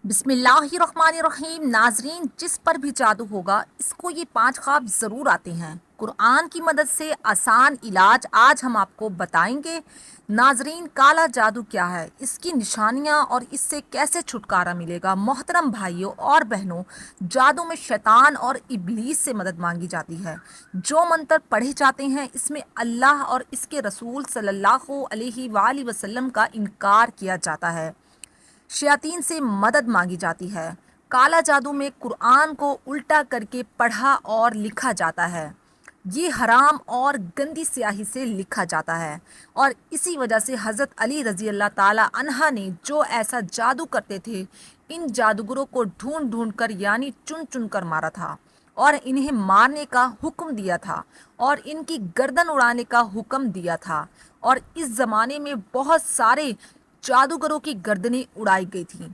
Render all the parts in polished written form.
بسم اللہ الرحمن الرحیم۔ ناظرین، جس پر بھی جادو ہوگا اس کو یہ 5 خواب ضرور آتے ہیں۔ قرآن کی مدد سے آسان علاج آج ہم آپ کو بتائیں گے۔ ناظرین، کالا جادو کیا ہے، اس کی نشانیاں اور اس سے کیسے چھٹکارا ملے گا۔ محترم بھائیوں اور بہنوں، جادو میں شیطان اور ابلیس سے مدد مانگی جاتی ہے۔ جو منتر پڑھے جاتے ہیں اس میں اللہ اور اس کے رسول صلی اللہ علیہ وآلہ وسلم کا انکار کیا جاتا ہے، شیاطین سے مدد مانگی جاتی ہے۔ کالا جادو میں قرآن کو الٹا کر کے پڑھا اور لکھا جاتا ہے۔ یہ حرام اور گندی سیاہی سے لکھا جاتا ہے، اور اسی وجہ سے حضرت علی رضی اللہ تعالی عنہ نے جو ایسا جادو کرتے تھے، ان جادوگروں کو ڈھونڈ ڈھونڈ کر یعنی چن چن کر مارا تھا، اور انہیں مارنے کا حکم دیا تھا، اور ان کی گردن اڑانے کا حکم دیا تھا، اور اس زمانے میں بہت سارے جادوگروں کی گردنیں اڑائی گئی تھیں۔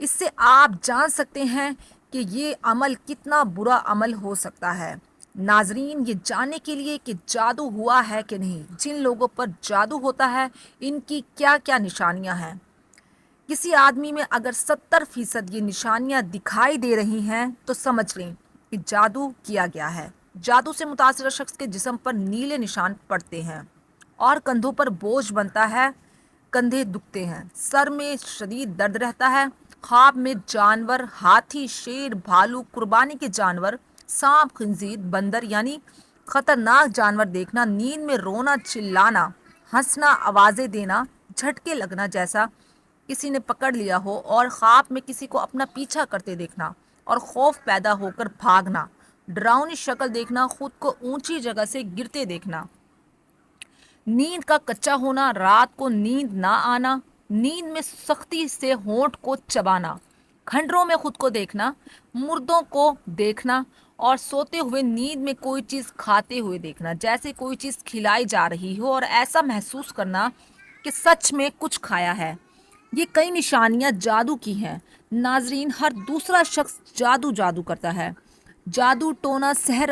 اس سے آپ جان سکتے ہیں کہ یہ عمل کتنا برا عمل ہو سکتا ہے۔ ناظرین، یہ جاننے کے لیے کہ جادو ہوا ہے کہ نہیں، جن لوگوں پر جادو ہوتا ہے ان کی کیا کیا نشانیاں ہیں۔ کسی آدمی میں اگر 70% یہ نشانیاں دکھائی دے رہی ہیں تو سمجھ لیں کہ جادو کیا گیا ہے۔ جادو سے متاثرہ شخص کے جسم پر نیلے نشان پڑتے ہیں، اور کندھوں پر بوجھ بنتا ہے، کندھے دکھتے ہیں، سر میں شدید درد رہتا ہے، خواب میں جانور، ہاتھی، شیر، بھالو، قربانی کے جانور، سانپ، خنزیر، بندر یعنی خطرناک جانور دیکھنا، نیند میں رونا، چلانا، ہنسنا، آوازیں دینا، جھٹکے لگنا جیسا کسی نے پکڑ لیا ہو، اور خواب میں کسی کو اپنا پیچھا کرتے دیکھنا اور خوف پیدا ہو کر بھاگنا، ڈراؤنی شکل دیکھنا، خود کو اونچی جگہ سے گرتے دیکھنا، نیند کا کچا ہونا، رات کو نیند نہ آنا، نیند میں سختی سے ہونٹ کو چبانا، کھنڈروں میں خود کو دیکھنا، مردوں کو دیکھنا، اور سوتے ہوئے نیند میں کوئی چیز کھاتے ہوئے دیکھنا، جیسے کوئی چیز کھلائی جا رہی ہو اور ایسا محسوس کرنا کہ سچ میں کچھ کھایا ہے۔ یہ کئی نشانیاں جادو کی ہیں۔ ناظرین، ہر دوسرا شخص جادو کرتا ہے۔ جادو ٹونا، سحر،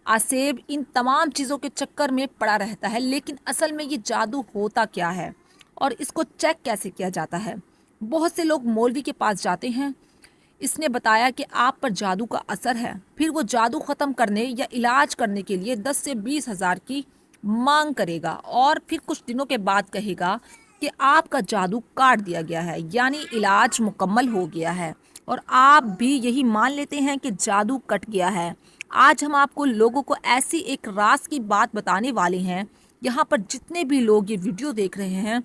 آسیب، ان تمام چیزوں کے چکر میں پڑا رہتا ہے، لیکن اصل میں یہ جادو ہوتا کیا ہے اور اس کو چیک کیسے کیا جاتا ہے؟ بہت سے لوگ مولوی کے پاس جاتے ہیں، اس نے بتایا کہ آپ پر جادو کا اثر ہے، پھر وہ جادو ختم کرنے یا علاج کرنے کے لیے 10 سے 20 ہزار کی مانگ کرے گا، اور پھر کچھ دنوں کے بعد کہے گا کہ آپ کا جادو کاٹ دیا گیا ہے، یعنی علاج مکمل ہو گیا ہے، اور آپ بھی یہی مان لیتے ہیں کہ جادو کٹ گیا ہے۔ آج ہم آپ کو لوگوں کو ایسی ایک راز کی بات بتانے والے ہیں۔ یہاں پر جتنے بھی لوگ یہ ویڈیو دیکھ رہے ہیں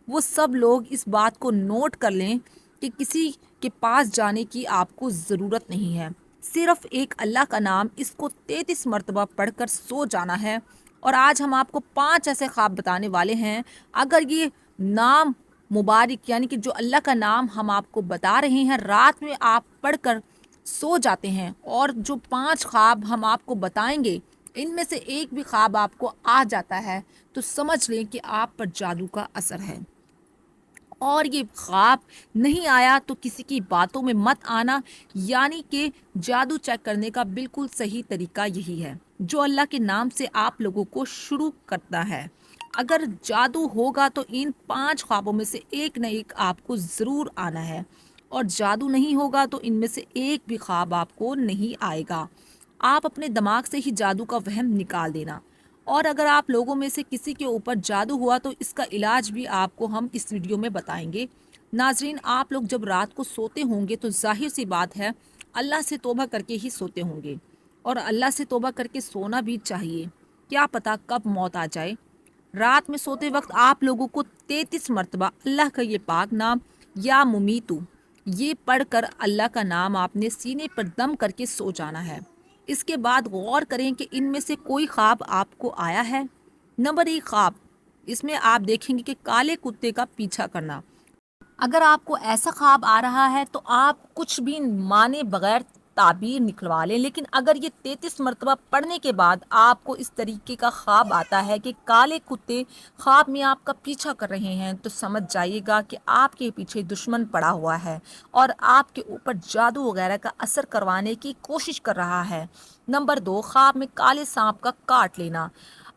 وہ سب لوگ اس بات کو نوٹ کر لیں کہ کسی کے پاس جانے کی آپ کو ضرورت نہیں ہے، صرف ایک اللہ کا نام اس کو 33 مرتبہ پڑھ کر سو جانا ہے۔ اور آج ہم آپ کو 5 ایسے خواب بتانے والے ہیں، اگر یہ نام مبارک یعنی کہ جو اللہ کا نام ہم آپ کو بتا رہے ہیں رات میں آپ پڑھ کر سو جاتے ہیں، اور جو 5 خواب ہم آپ کو بتائیں گے ان میں سے ایک بھی خواب آپ کو آ جاتا ہے تو سمجھ لیں کہ آپ پر جادو کا اثر ہے۔ اور یہ خواب نہیں آیا تو کسی کی باتوں میں مت آنا، یعنی کہ جادو چیک کرنے کا بالکل صحیح طریقہ یہی ہے جو اللہ کے نام سے آپ لوگوں کو شروع کرتا ہے۔ اگر جادو ہوگا تو ان 5 خوابوں میں سے ایک نہ ایک آپ کو ضرور آنا ہے، اور جادو نہیں ہوگا تو ان میں سے ایک بھی خواب آپ کو نہیں آئے گا۔ آپ اپنے دماغ سے ہی جادو کا وہم نکال دینا، اور اگر آپ لوگوں میں سے کسی کے اوپر جادو ہوا تو اس کا علاج بھی آپ کو ہم اس ویڈیو میں بتائیں گے۔ ناظرین، آپ لوگ جب رات کو سوتے ہوں گے تو ظاہر سی بات ہے اللہ سے توبہ کر کے ہی سوتے ہوں گے، اور اللہ سے توبہ کر کے سونا بھی چاہیے، کیا پتہ کب موت آ جائے۔ رات میں سوتے وقت آپ لوگوں کو 33 مرتبہ اللہ کا یہ پاک نام یا ممیتو یہ پڑھ کر اللہ کا نام آپ نے سینے پر دم کر کے سو جانا ہے۔ اس کے بعد غور کریں کہ ان میں سے کوئی خواب آپ کو آیا ہے۔ نمبر 1 خواب، اس میں آپ دیکھیں گے کہ کالے کتے کا پیچھا کرنا۔ اگر آپ کو ایسا خواب آ رہا ہے تو آپ کچھ بھی مانے بغیر تعبیر نکلوا لیں، لیکن اگر یہ 33 مرتبہ پڑھنے کے بعد آپ کو اس طریقے کا خواب آتا ہے کہ کالے کتے خواب میں آپ کا پیچھا کر رہے ہیں تو سمجھ جائیے گا کہ آپ کے پیچھے دشمن پڑا ہوا ہے اور آپ کے اوپر جادو وغیرہ کا اثر کروانے کی کوشش کر رہا ہے۔ نمبر 2 خواب میں کالے سانپ کا کاٹ لینا۔